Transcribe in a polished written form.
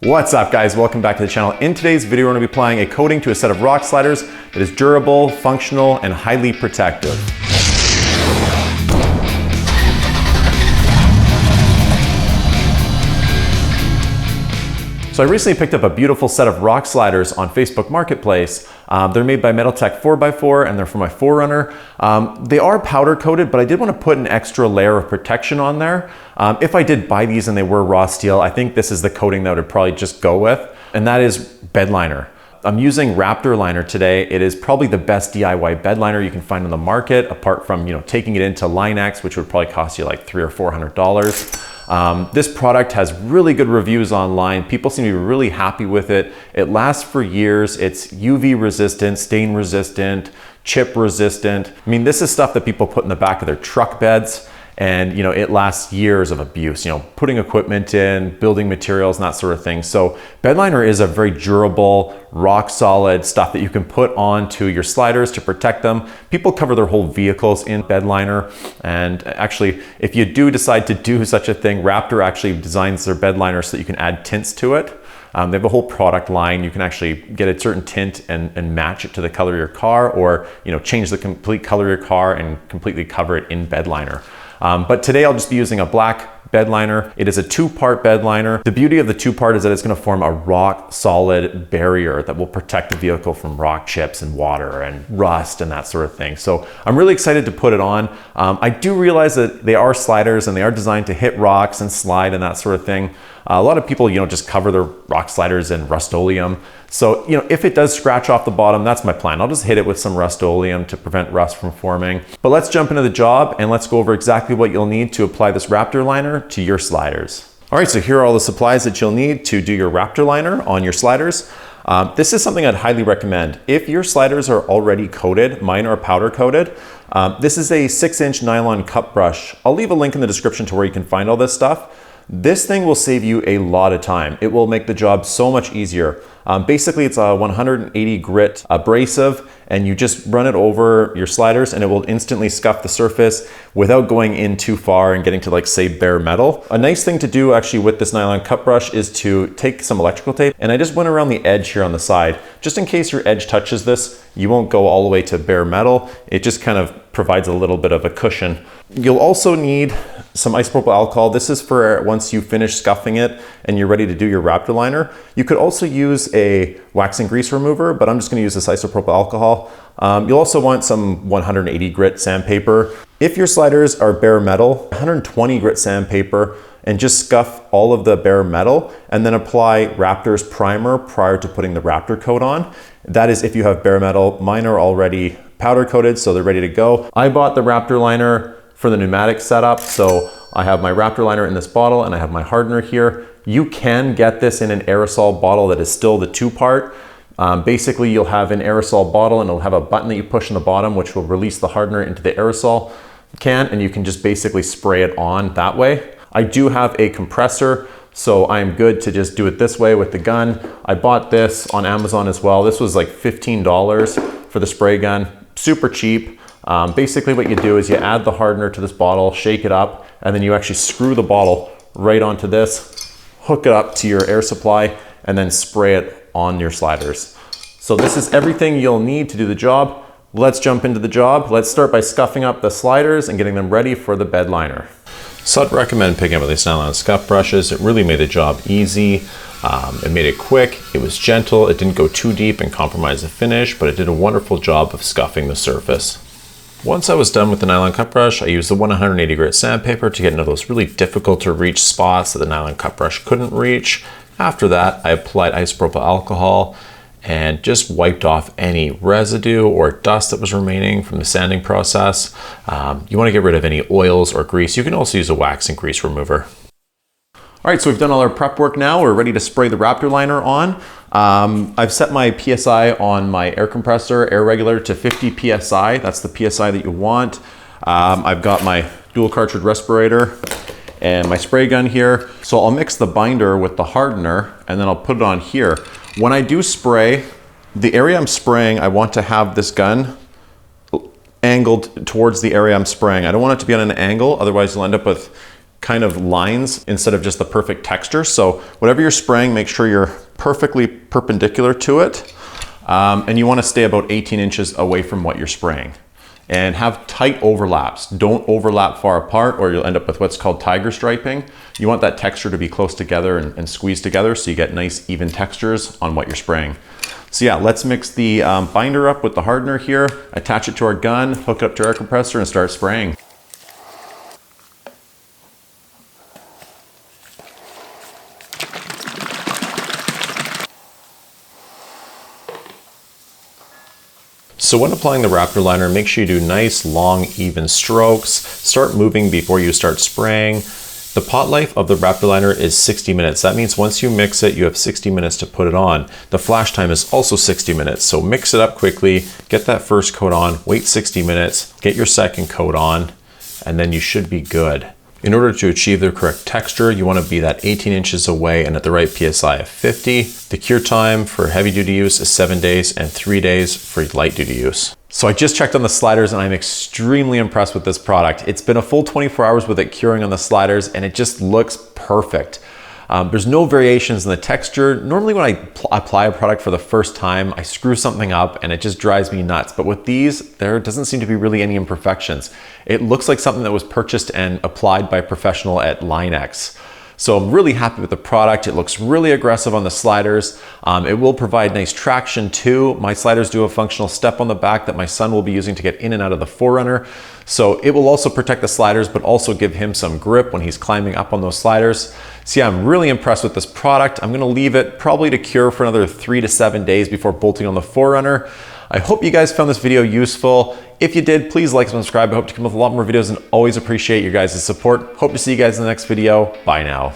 What's up guys, welcome back to the channel. In today's video, we're going to be applying a coating to a set of rock sliders that is durable, functional, and highly protective. So I recently picked up a beautiful set of rock sliders on Facebook Marketplace. They're made by Metaltech 4x4 and they're for my 4Runner. They are powder coated, but I did want to put an extra layer of protection on there. If I did buy these and they were raw steel, I think this is the coating that I would probably just go with, and that is bed liner. I'm using Raptor Liner today. It is probably the best DIY bed liner you can find on the market, apart from taking it into Line-X, which would probably cost you like $300 or $400. This product has really good reviews online. People seem to be really happy with it. It lasts for years. It's UV resistant, stain resistant, chip resistant. I mean, this is stuff that people put in the back of their truck beds, and it lasts years of abuse, putting equipment in, building materials, and that sort of thing. So bed liner is a very durable, rock solid stuff that you can put onto your sliders to protect them. People cover their whole vehicles in bed liner. And actually, if you do decide to do such a thing, Raptor actually designs their bed liner so that you can add tints to it. They have a whole product line. You can actually get a certain tint and match it to the color of your car, or change the complete color of your car and completely cover it in bed liner. But today I'll just be using a black bed liner. It is a two-part bed liner. The beauty of the two-part is that it's going to form a rock solid barrier that will protect the vehicle from rock chips and water and rust and that sort of thing. So I'm really excited to put it on. I do realize that they are sliders and they are designed to hit rocks and slide and that sort of thing. A lot of people, just cover their rock sliders in Rust-Oleum. So, if it does scratch off the bottom, that's my plan. I'll just hit it with some Rust-Oleum to prevent rust from forming. But let's jump into the job and let's go over exactly what you'll need to apply this Raptor Liner to your sliders. All right, so here are all the supplies that you'll need to do your Raptor Liner on your sliders. This is something I'd highly recommend. If your sliders are already coated, mine are powder coated, this is a 6-inch nylon cup brush. I'll leave a link in the description to where you can find all this stuff. This thing will save you a lot of time. It will make the job so much easier. Basically, it's a 180 grit abrasive, and you just run it over your sliders and it will instantly scuff the surface without going in too far and getting to, like, say, bare metal. A nice thing to do actually with this nylon cup brush is to take some electrical tape, and I just went around the edge here on the side. Just in case your edge touches this, you won't go all the way to bare metal. It just kind of provides a little bit of a cushion. You'll also need some isopropyl alcohol. This is for once you finish scuffing it and you're ready to do your Raptor Liner. You could also use a wax and grease remover, but I'm just going to use this isopropyl alcohol. You'll also want some 180 grit sandpaper. If your sliders are bare metal, 120 grit sandpaper, and just scuff all of the bare metal and then apply Raptor's primer prior to putting the Raptor coat on. That is if you have bare metal. Mine are already powder coated, so they're ready to go. I bought the Raptor Liner for the pneumatic setup, so I have my Raptor Liner in this bottle and I have my hardener here. You can get this in an aerosol bottle that is still the two-part. Basically, you'll have an aerosol bottle and it'll have a button that you push on the bottom, which will release the hardener into the aerosol can, and you can just basically spray it on that way. I do have a compressor, so I'm good to just do it this way with the gun. I bought this on Amazon as well. This was like $15 for the spray gun, super cheap. Basically what you do is you add the hardener to this bottle, shake it up, and then you actually screw the bottle right onto this, hook it up to your air supply, and then spray it on your sliders. So this is everything you'll need to do the job. Let's jump into the job. Let's start by scuffing up the sliders and getting them ready for the bed liner. So I'd recommend picking up these nylon scuff brushes. It really made the job easy. It made it quick, it was gentle, it didn't go too deep and compromise the finish, but it did a wonderful job of scuffing the surface. Once I was done with the nylon cut brush, I used the 180 grit sandpaper to get into those really difficult to reach spots that the nylon cut brush couldn't reach. After that, I applied isopropyl alcohol and just wiped off any residue or dust that was remaining from the sanding process. You want to get rid of any oils or grease. You can also use a wax and grease remover. All right, so we've done all our prep work now. We're ready to spray the Raptor Liner on. I've set my PSI on my air compressor, air regulator, to 50 PSI. That's the PSI that you want. I've got my dual cartridge respirator and my spray gun here. So I'll mix the binder with the hardener and then I'll put it on here. When I do spray, the area I'm spraying, I want to have this gun angled towards the area I'm spraying. I don't want it to be on an angle, otherwise you'll end up with kind of lines instead of just the perfect texture. So whatever you're spraying, make sure you're perfectly perpendicular to it. And you want to stay about 18 inches away from what you're spraying. And have tight overlaps. Don't overlap far apart or you'll end up with what's called tiger striping. You want that texture to be close together and squeezed together so you get nice even textures on what you're spraying. So yeah, let's mix the binder up with the hardener here, attach it to our gun, hook it up to our air compressor and start spraying. So when applying the Raptor Liner, make sure you do nice, long, even strokes. Start moving before you start spraying. The pot life of the Raptor Liner is 60 minutes. That means once you mix it, you have 60 minutes to put it on. The flash time is also 60 minutes. So mix it up quickly, get that first coat on, wait 60 minutes, get your second coat on, and then you should be good. In order to achieve the correct texture, you want to be that 18 inches away and at the right PSI of 50. The cure time for heavy duty use is 7 days and 3 days for light duty use. So I just checked on the sliders and I'm extremely impressed with this product. It's been a full 24 hours with it curing on the sliders and it just looks perfect. There's no variations in the texture. Normally when I apply a product for the first time, I screw something up and it just drives me nuts. But with these, there doesn't seem to be really any imperfections. It looks like something that was purchased and applied by a professional at Linex. So I'm really happy with the product. It looks really aggressive on the sliders. It will provide nice traction too. My sliders do a functional step on the back that my son will be using to get in and out of the 4Runner. So it will also protect the sliders, but also give him some grip when he's climbing up on those sliders. So yeah, I'm really impressed with this product. I'm gonna leave it probably to cure for another 3 to 7 days before bolting on the 4Runner. I hope you guys found this video useful. If you did, please like and subscribe. I hope to come up with a lot more videos and always appreciate your guys' support. Hope to see you guys in the next video. Bye now.